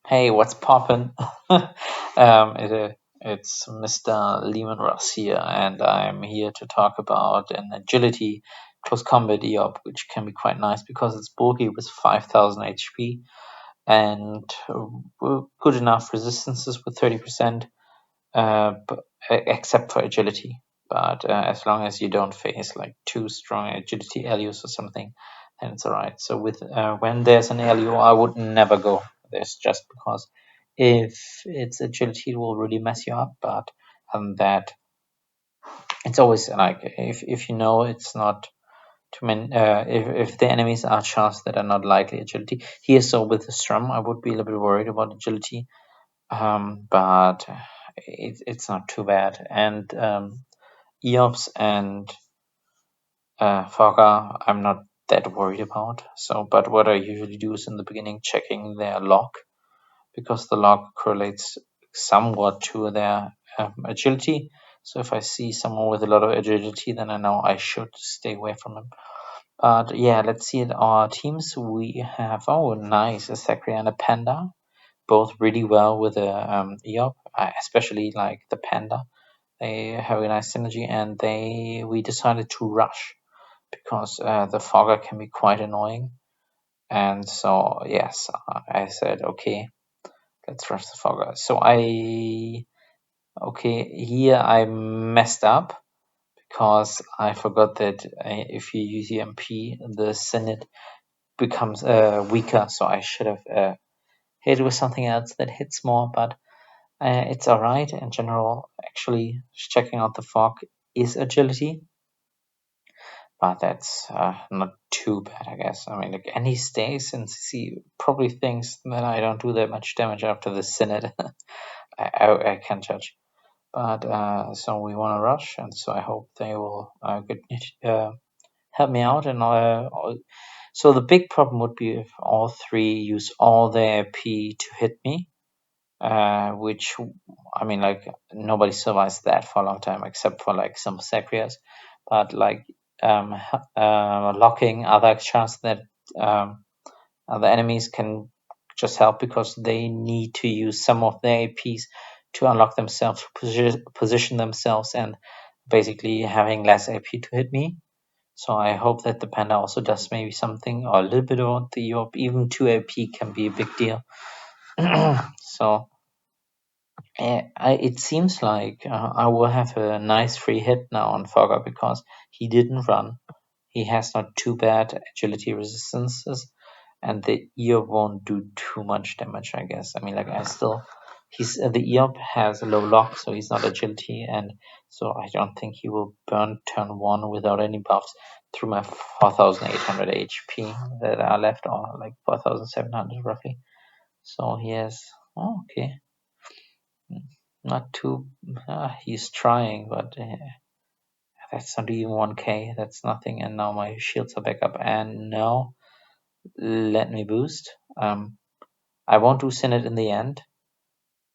Hey, what's poppin'? It's Mr. Lehman Ross here, and I'm here to talk about an agility close combat EOP, which can be quite nice because it's bulky with 5000 HP and good enough resistances with 30%, except for agility. But as long as you don't face like too strong agility LUs or something, then it's alright. So with when there's an LU, I would never go this just because if it's agility, it will really mess you up. But that it's always like if you know it's not too many. If the enemies are chars that are not likely agility here, so with the strum, I would be a little bit worried about agility. But it's not too bad. And EOPs and Fogger, I'm not that worried about. So, but what I usually do is in the beginning checking their log because the log correlates somewhat to their agility. So if I see someone with a lot of agility, then I know I should stay away from them. But yeah, let's see at our teams. We have, oh, nice, a Sakri and a Panda, both really well with the EOP, especially like the Panda. They have a nice synergy, and we decided to rush because the Fogger can be quite annoying. And so yes, I said okay, let's rush the Fogger. So here I messed up because I forgot that if you use EMP, the Synod becomes weaker. So I should have hit with something else that hits more, but it's alright in general. Actually, checking out the fog is agility, but that's not too bad, I guess. I mean, like, and he stays, and he probably thinks that I don't do that much damage after the Synod. I can't judge. But so we want to rush, and so I hope they will help me out. And so the big problem would be if all three use all their AP to hit me, which I mean, like nobody survives that for a long time except for like some Sacrias, but like locking other chars that other enemies can just help because they need to use some of their APs to unlock themselves, position themselves, and basically having less AP to hit me. So I hope that the Panda also does maybe something or a little bit about the Europe. Even 2 AP can be a big deal. So it seems like I will have a nice free hit now on Fogger because he didn't run. He has not too bad agility resistances, and the EOP won't do too much damage, I guess. I mean, like the EOP has a low lock, so he's not agility, and so I don't think he will burn turn one without any buffs through my 4,800 HP that are left, or like 4,700 roughly. So he has, oh, okay, not too. He's trying, but that's not even 1k. That's nothing. And now my shields are back up. And now let me boost. I won't do Synod in the end,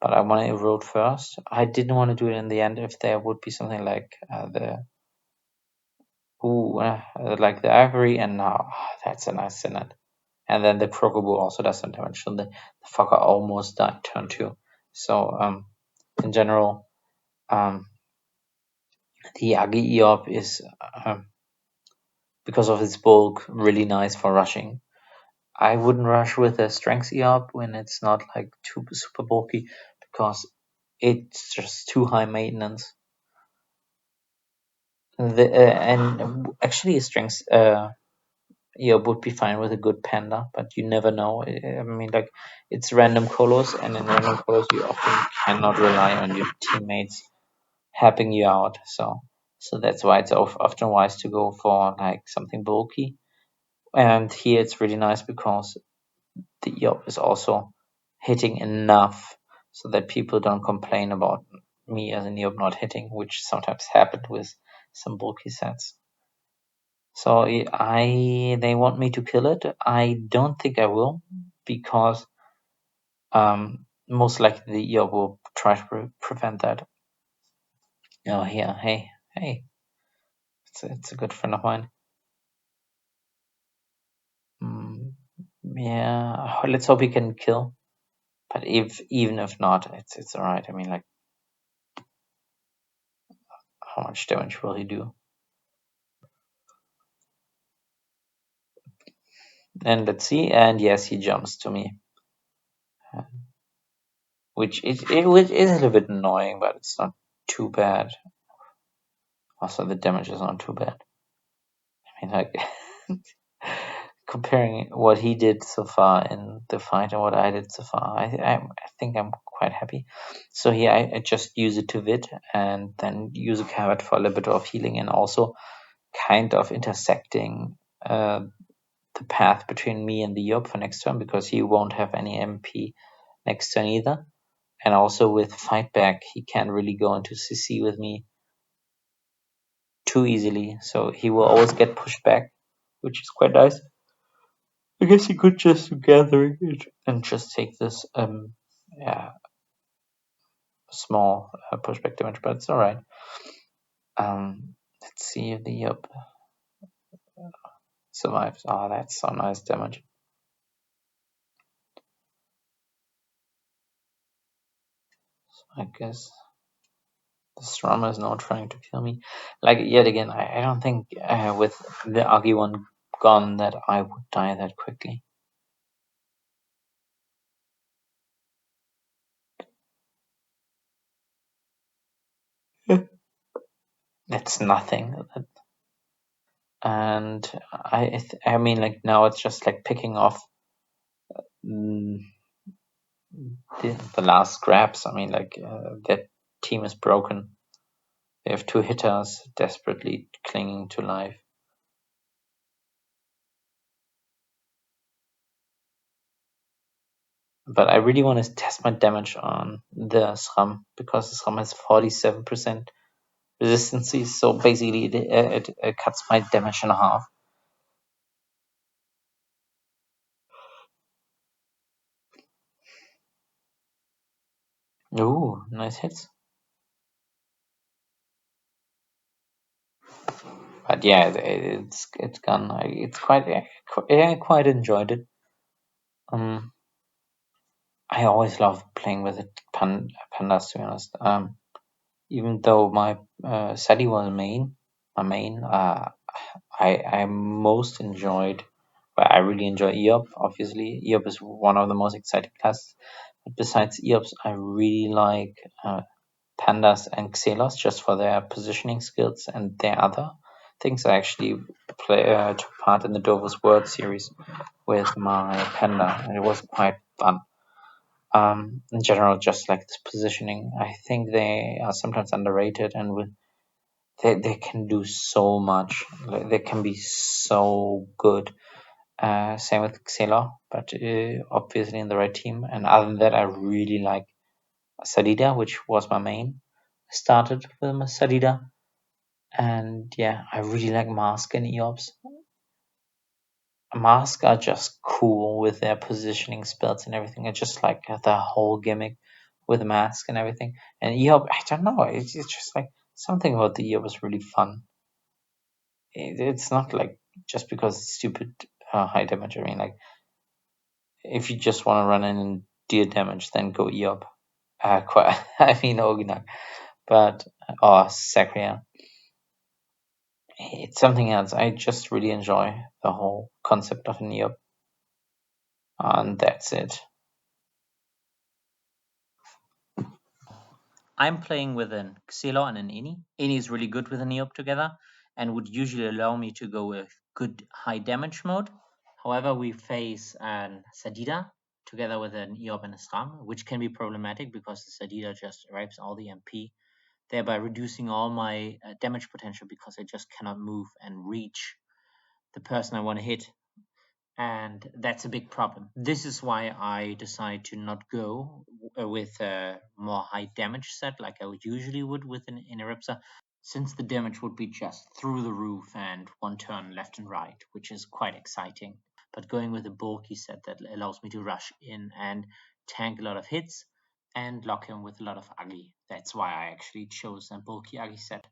but I want to erode first. I didn't want to do it in the end if there would be something like like the Ivory, and now that's a nice Synod. And then the Krokobu also does some damage. So the fucker almost died turn 2. So in general, the AGI IOP is because of its bulk really nice for rushing. I wouldn't rush with a strength EOP when it's not like too super bulky because it's just too high maintenance. And actually, a strength EOP would be fine with a good Panda, but you never know. I mean, like it's random Kolos, and in random Kolos, you often cannot rely on your teammates helping you out. So that's why it's often wise to go for like something bulky. And here it's really nice because the EOP is also hitting enough so that people don't complain about me as an EOP not hitting, which sometimes happened with some bulky sets. So they want me to kill it. I don't think I will because most likely the EOP will try to prevent that. Oh yeah, hey, it's a good friend of mine. Yeah, let's hope he can kill. But even if not, it's alright. I mean, like, how much damage will he do? And let's see. And yes, he jumps to me, which is a little bit annoying, but it's not too bad. Also, the damage is not too bad. I mean, like, comparing what he did so far in the fight and what I did so far, I think I'm quite happy. So here I just use it to Vid and then use a carrot for a little bit of healing and also kind of intersecting the path between me and the Yop for next turn because he won't have any MP next turn either. And also with fight back, he can't really go into CC with me too easily, so he will always get pushed back, which is quite nice. I guess he could just gather it and just take this small pushback damage, but it's alright. Let's see if the Yup survives. Oh, that's so nice damage. So I guess the Strama is now trying to kill me. Like, yet again, I don't think with the Agi one gone that I would die that quickly. That's nothing. And I mean, like, now it's just like picking off the last scraps. I mean, like, that team is broken. They have two hitters desperately clinging to life. But I really want to test my damage on the SRAM because the SRAM has 47% resistancy. So basically, it cuts my damage in half. Ooh, nice hits. But yeah, it's gone. It's quite. I quite enjoyed it. I always love playing with the pandas, to be honest. Even though my Sadi was my main, I most enjoyed. Well, I really enjoy IOP. Obviously, IOP is one of the most exciting classes. But besides IOPs, I really like pandas and Xelos just for their positioning skills and their other things. I actually took part in the Dofus World Series with my panda, and it was quite fun. In general, just like this positioning, I think they are sometimes underrated, and they can do so much. Like, they can be so good. Same with Xela, but obviously in the right team. And other than that, I really like Sadida, which was my main. I started with my Sadida, and yeah, I really like Mask and Eops. Mask are just cool with their positioning spells and everything. I just like the whole gimmick with Mask and everything. And Eop, I don't know, it's just like something about the Eop is really fun. It's not like just because it's stupid high damage. I mean, like, if you just want to run in and deal damage, then go Eop. Quite, I mean, Oginak, but or Sakria. It's something else. I just really enjoy the whole concept of an Eop, and that's it. I'm playing with an Xelo and an Ini. Ini is really good with an Eop together and would usually allow me to go with good high damage mode. However, we face an Sadida together with an Eop and a Sram, which can be problematic because the Sadida just rapes all the MP, thereby reducing all my damage potential because I just cannot move and reach the person I want to hit, and that's a big problem. This is why I decide to not go with a more high damage set like I usually would with an Interrupter, since the damage would be just through the roof and one turn left and right, which is quite exciting. But going with a bulky set that allows me to rush in and tank a lot of hits and lock him with a lot of ugly. That's why I actually chose a bulky ugly set.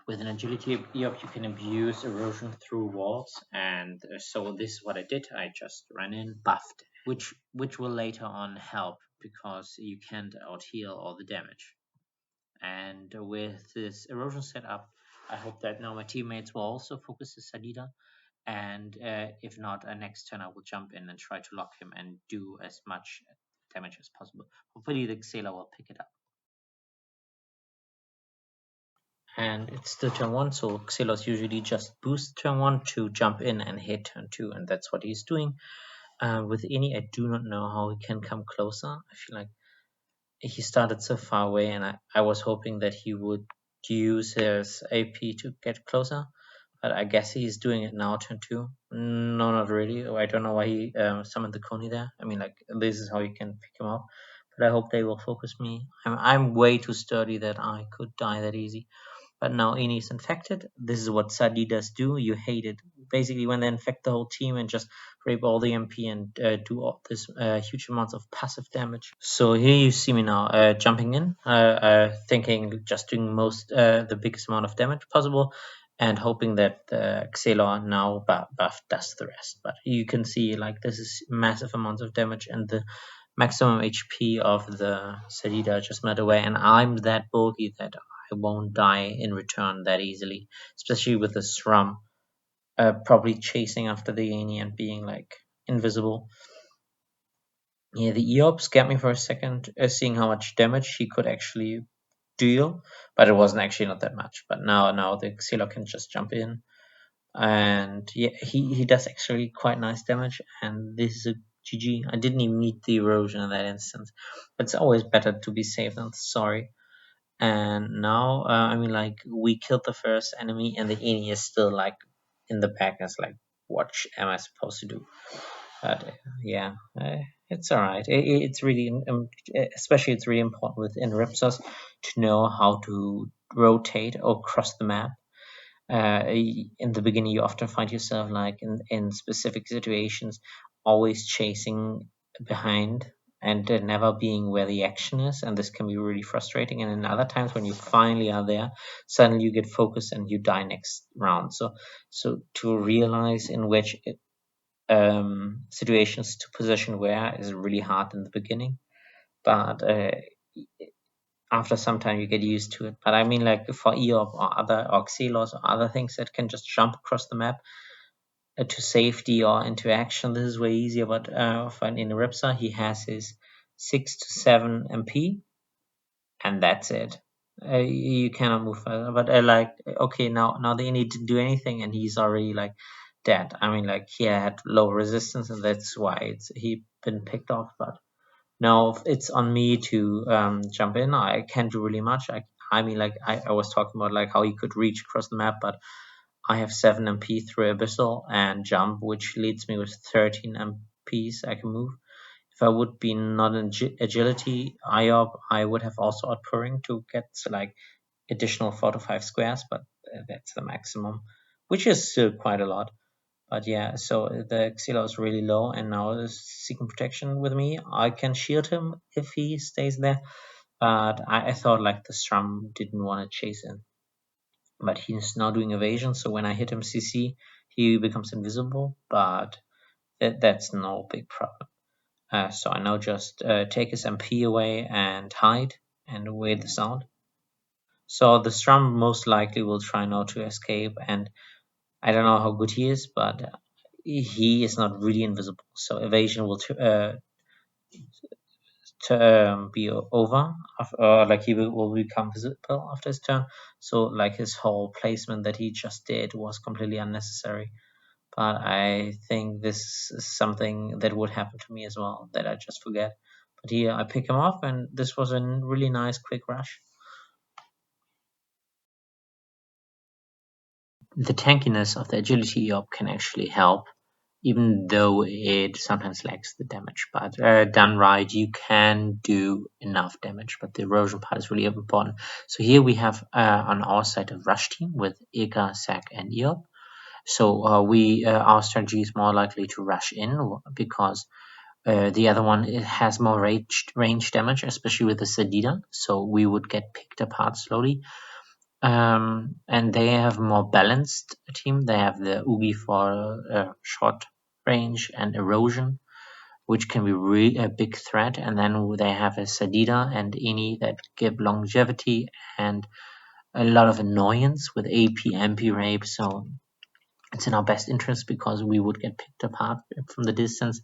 With an agility EOP, you can abuse erosion through walls, and so this is what I did. I just ran in, buffed, which will later on help because you can't out heal all the damage. And with this erosion setup, I hope that now my teammates will also focus the Sadida. And if not, next turn I will jump in and try to lock him and do as much damage as possible. Hopefully the Xela will pick it up. And it's still turn 1, so Xelos usually just boosts turn 1 to jump in and hit turn 2, and that's what he's doing. With Ini, I do not know how he can come closer. I feel like he started so far away, and I was hoping that he would use his AP to get closer, but I guess he's doing it now, turn 2. No, not really. I don't know why he summoned the Coney there. I mean, like, this is how you can pick him up, but I hope they will focus me. I'm way too sturdy that I could die that easy. But now Ini is infected. This is what SADIDAS do. You hate it. Basically, when they infect the whole team and just rape all the MP and do all this huge amounts of passive damage. So here you see me now jumping in, thinking just doing the biggest amount of damage possible, and hoping that Xelor now buff does the rest. But you can see like this is massive amounts of damage, and the maximum HP of the Sadida just melt away, and I'm that bulky that I won't die in return that easily, especially with the Shrum probably chasing after the Yeni and being like invisible. Yeah, the EOP scared me for a second, seeing how much damage he could actually deal, but it wasn't actually not that much. But now the Xelo can just jump in, and yeah, he does actually quite nice damage, and this is a GG. I didn't even need the erosion in that instance. It's always better to be safe than sorry. And now, I mean, like, we killed the first enemy, and the enemy is still like in the back. It's like, what am I supposed to do? But yeah, it's all right. It's really, especially it's really important within Ripsos to know how to rotate or cross the map. In the beginning, you often find yourself like in specific situations, always chasing behind and never being where the action is, and this can be really frustrating. And in other times, when you finally are there, suddenly you get focused and you die next round. So to realize in which situations to position where is really hard in the beginning, but after some time you get used to it. But I mean, like for EOP or other or Xelos or other things that can just jump across the map to safety or into action, this is way easier. But in Ripsa, he has his 6 to 7 MP, and that's it. You cannot move further. But okay, now they need to do anything, and he's already like dead. I mean, like he had low resistance, and that's why he been picked off. But now it's on me to jump in. I can't do really much. I mean, like I was talking about like how he could reach across the map, but I have 7 MP through Abyssal and jump, which leads me with 13 MPs I can move. If I would be not in agility IOP, I would have also outpouring to get like additional 4 to 5 squares, but that's the maximum, which is still quite a lot. But yeah, so the Xilo is really low, and now is seeking protection with me. I can shield him if he stays there, but I thought like the Strum didn't want to chase him. But he's now doing evasion, so when I hit him CC, he becomes invisible, but that's no big problem. So I now just take his MP away and hide and wait the sound. So the Strum most likely will try now to escape, and I don't know how good he is, but he is not really invisible. So evasion will be over, like he will become visible after his turn. So like his whole placement that he just did was completely unnecessary. But I think this is something that would happen to me as well, that I just forget. But here I pick him up, and this was a really nice quick rush. The tankiness of the agility EOP can actually help, even though it sometimes lacks the damage. But done right, you can do enough damage. But the erosion part is really important. So here we have on our side a rush team with Ika, Sack, and EOP. So our strategy is more likely to rush in because the other one has more range damage, especially with the Sadida. So we would get picked apart slowly. And they have more balanced team. They have the Ugi for short range and erosion. which can be a big threat. And then they have a Sadida and Ini that give longevity and a lot of annoyance with AP, MP rape. So it's in our best interest because we would get picked apart from the distance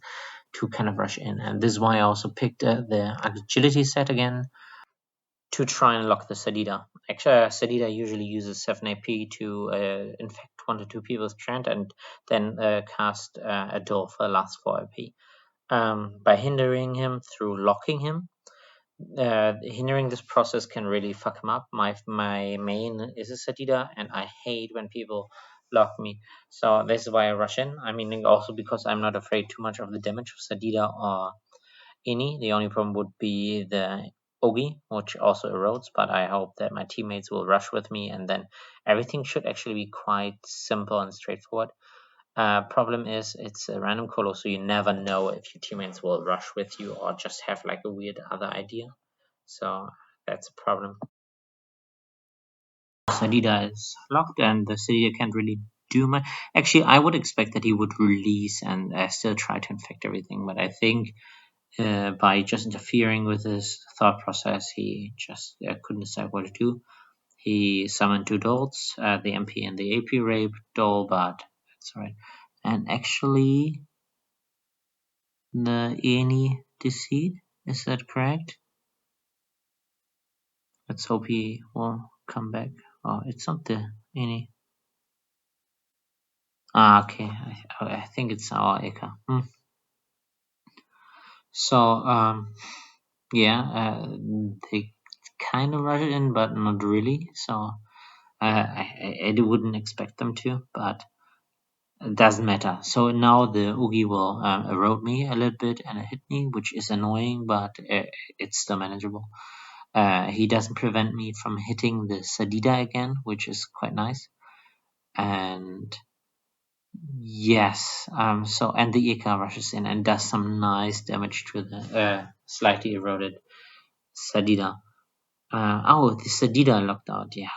to kind of rush in. And this is why I also picked the agility set again to try and lock the Sadida. Actually, Sadida usually uses 7 AP to infect 1 to 2 people's strand and then cast a door for the last 4 AP. By hindering him through locking him, hindering this process can really fuck him up. My main is a Sadida, and I hate when people lock me. So this is why I rush in. I mean, also because I'm not afraid too much of the damage of Sadida or Ini. The only problem would be the Ogi, which also erodes, but I hope that my teammates will rush with me, and then everything should actually be quite simple and straightforward. Problem is it's a random Kolo, so you never know if your teammates will rush with you or just have like a weird other idea. So that's a problem. Sadida is locked and the Sadida can't really do much. Actually, I would expect that he would release and still try to infect everything, but I think by just interfering with his thought process, he just couldn't decide what to do. He summoned 2 dolls, the MP and the AP rape doll, but that's right. And actually, the Any deceit, is that correct? Let's hope he will come back. Oh, it's not the Any. Ah, okay. I think it's our Eka. So, yeah, they kind of rush it in, but not really. So, I wouldn't expect them to, but it doesn't matter. So now the Oogie will erode me a little bit and hit me, which is annoying, but it's still manageable. He doesn't prevent me from hitting the Sadida again, which is quite nice. And yes, so and the Ika rushes in and does some nice damage to the slightly eroded Sadida. Oh, the Sadida locked out. Yeah,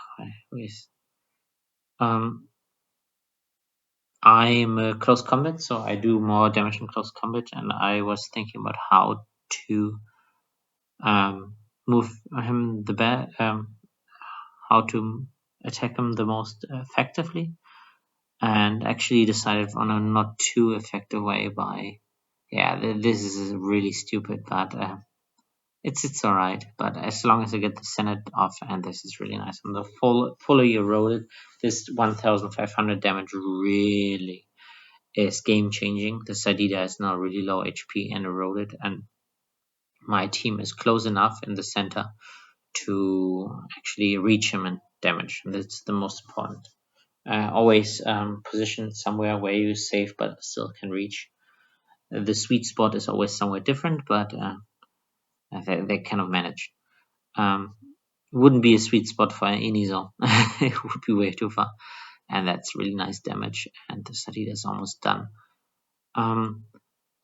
I'm close combat, so I do more damage in close combat, and I was thinking about how to move him how to attack him the most effectively, and actually decided on a not too effective way by, yeah, this is really stupid, but it's alright. But as long as I get the Senate off, and this is really nice, and the fully eroded, this 1500 damage really is game changing. The Sadida is now really low HP and eroded, and my team is close enough in the center to actually reach him and damage. And that's the most important. Always position somewhere where you're safe but still can reach. The sweet spot is always somewhere different, but they kind of manage. Wouldn't be a sweet spot for any zone. It would be way too far. And that's really nice damage. And the Sadida is almost done.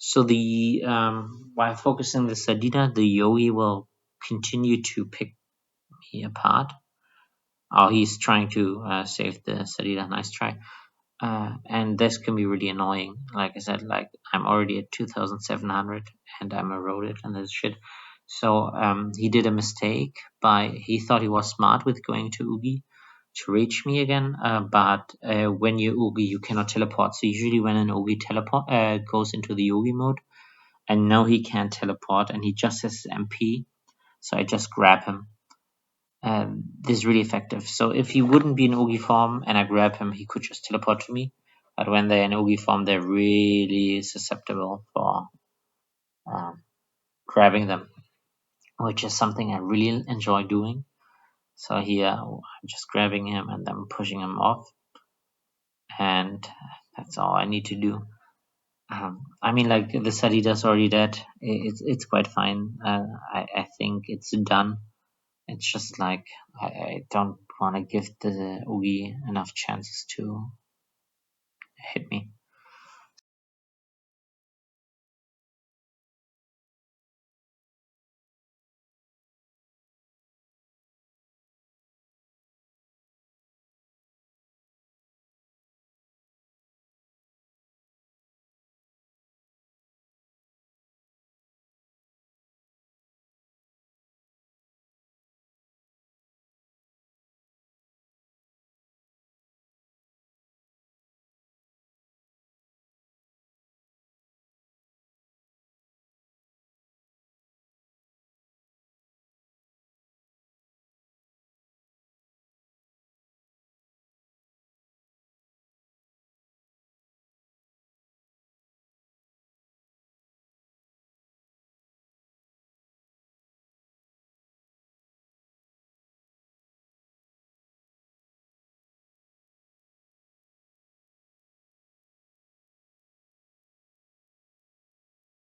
So the while focusing the Sadida, the Yogi will continue to pick me apart. Oh, he's trying to save the Sadida. Nice try. And this can be really annoying. Like I said, like I'm already at 2,700 and I'm eroded and this shit. So he did a mistake he thought he was smart with going to Oogie to reach me again. But when you Oogie, you cannot teleport. So usually when an Oogie goes into the Oogie mode, and now he can't teleport and he just has MP. So I just grab him. This is really effective. So if he wouldn't be in Oogie form and I grab him, he could just teleport to me. But when they're in Oogie form, they're really susceptible for grabbing them, which is something I really enjoy doing. So here I'm just grabbing him and then pushing him off. And that's all I need to do. I mean, like the SADIDAS already dead. It's quite fine. I think it's done. It's just like I don't want to give the Oogie enough chances to hit me.